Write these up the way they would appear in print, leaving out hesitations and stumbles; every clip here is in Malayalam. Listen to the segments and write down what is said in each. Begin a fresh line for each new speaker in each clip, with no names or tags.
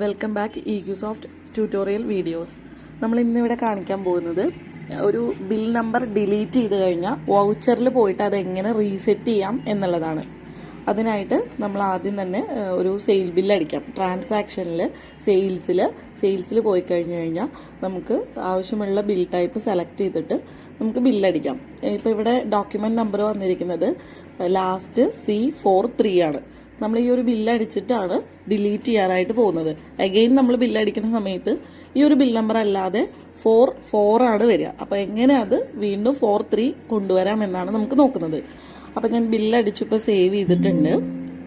വെൽക്കം ബാക്ക് ഇക്യുസോഫ്റ്റ് ട്യൂട്ടോറിയൽ വീഡിയോസ്. നമ്മൾ ഇന്നിവിടെ കാണിക്കാൻ പോകുന്നത് ഒരു ബിൽ നമ്പർ ഡിലീറ്റ് ചെയ്ത് കഴിഞ്ഞാൽ വൗച്ചറിൽ പോയിട്ട് അതെങ്ങനെ റീസെറ്റ് ചെയ്യാം എന്നുള്ളതാണ്. അതിനായിട്ട് നമ്മൾ ആദ്യം തന്നെ ഒരു സെയിൽ ബില്ല് അടിക്കാം. ട്രാൻസാക്ഷനിൽ സെയിൽസിൽ പോയി കഴിഞ്ഞാൽ നമുക്ക് ആവശ്യമുള്ള ബിൽ ടൈപ്പ് സെലക്ട് ചെയ്തിട്ട് നമുക്ക് ബില്ലടിക്കാം. ഇപ്പോൾ ഇവിടെ ഡോക്യുമെന്റ് നമ്പർ വന്നിരിക്കുന്നത് ലാസ്റ്റ് C43 ആണ്. നമ്മൾ ഈ ഒരു ബില്ലടിച്ചിട്ടാണ് ഡിലീറ്റ് ചെയ്യാനായിട്ട് പോകുന്നത്. അഗെയിൻ നമ്മൾ ബില്ലടിക്കുന്ന സമയത്ത് ഈ ഒരു ബിൽ നമ്പർ അല്ലാതെ 44 ആണ് വരിക. അപ്പോൾ എങ്ങനെ അത് വീണ്ടും 43 കൊണ്ടുവരാം എന്നാണ് നമുക്ക് നോക്കുന്നത്. അപ്പം ഞാൻ ബില്ലടിച്ചു, ഇപ്പോൾ സേവ് ചെയ്തിട്ടുണ്ട്.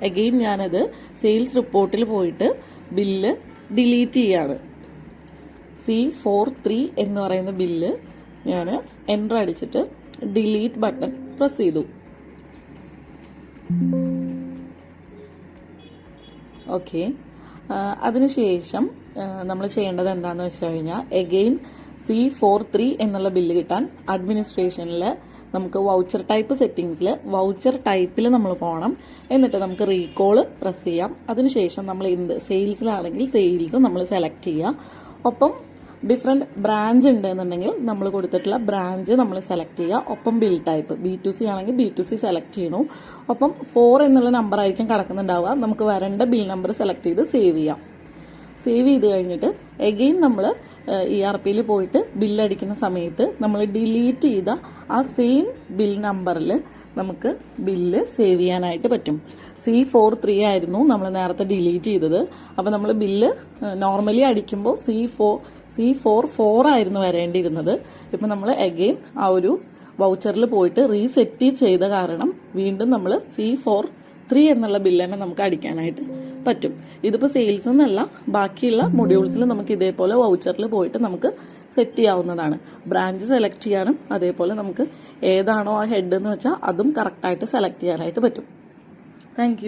അഗെയിൻ ഞാനത് സെയിൽസ് റിപ്പോർട്ടിൽ പോയിട്ട് ബില്ല് ഡിലീറ്റ് ചെയ്യാണ്. C43 എന്ന് പറയുന്ന ബില്ല് ഞാൻ എൻ്റർ അടിച്ചിട്ട് ഡിലീറ്റ് ബട്ടൺ പ്രസ് ചെയ്തു. ഓക്കെ, അതിനുശേഷം നമ്മൾ ചെയ്യേണ്ടത് എന്താണെന്ന് വെച്ച് കഴിഞ്ഞാൽ എഗെയിൻ C43 എന്നുള്ള ബില്ല് കിട്ടാൻ അഡ്മിനിസ്ട്രേഷനിൽ നമുക്ക് വൗച്ചർ ടൈപ്പ് സെറ്റിംഗ്സിൽ വൗച്ചർ ടൈപ്പിൽ നമ്മൾ പോകണം. എന്നിട്ട് നമുക്ക് റീകോള് പ്രസ് ചെയ്യാം. അതിനുശേഷം നമ്മൾ സെയിൽസിലാണെങ്കിൽ സെയിൽസ് നമ്മൾ സെലക്ട് ചെയ്യുക. ഒപ്പം ഡിഫറെൻറ്റ് ബ്രാഞ്ച് ഉണ്ടെന്നുണ്ടെങ്കിൽ നമ്മൾ കൊടുത്തിട്ടുള്ള ബ്രാഞ്ച് നമ്മൾ സെലക്ട് ചെയ്യുക. ഒപ്പം ബിൽ ടൈപ്പ് B2C ആണെങ്കിൽ B2C സെലക്ട് ചെയ്യണു. ഒപ്പം 4 എന്നുള്ള നമ്പർ ആയിരിക്കും കിടക്കുന്നുണ്ടാവുക. നമുക്ക് വരേണ്ട ബിൽ നമ്പർ സെലക്ട് ചെയ്ത് സേവ് ചെയ്യാം. സേവ് ചെയ്ത് കഴിഞ്ഞിട്ട് എഗെയിൻ നമ്മൾ ERPയിൽ പോയിട്ട് ബില്ലടിക്കുന്ന സമയത്ത് നമ്മൾ ഡിലീറ്റ് ചെയ്ത ആ സെയിം ബിൽ നമ്പറിൽ നമുക്ക് ബില്ല് സേവ് ചെയ്യാനായിട്ട് പറ്റും. C43 ആയിരുന്നു നമ്മൾ നേരത്തെ ഡിലീറ്റ് ചെയ്തത്. അപ്പോൾ നമ്മൾ ബില്ല് നോർമലി അടിക്കുമ്പോൾ C44 ആയിരുന്നു വരേണ്ടിയിരുന്നത്. ഇപ്പം നമ്മൾ അഗെയിൻ ആ ഒരു വൗച്ചറിൽ പോയിട്ട് റീസെറ്റ് ചെയ്ത കാരണം വീണ്ടും നമ്മൾ C43 എന്നുള്ള ബില്ല് തന്നെ നമുക്ക് അടിക്കാനായിട്ട് പറ്റും. ഇതിപ്പോൾ സെയിൽസ് എന്നല്ല, ബാക്കിയുള്ള മൊഡ്യൂൾസിൽ നമുക്ക് ഇതേപോലെ വൗച്ചറിൽ പോയിട്ട് നമുക്ക് സെറ്റ് ചെയ്യാവുന്നതാണ്. ബ്രാഞ്ച് സെലക്ട് ചെയ്യാനും അതേപോലെ നമുക്ക് ഏതാണോ ആ ഹെഡ് എന്ന് വെച്ചാൽ അതും കറക്റ്റായിട്ട് സെലക്ട് ചെയ്യാനായിട്ട് പറ്റും. താങ്ക്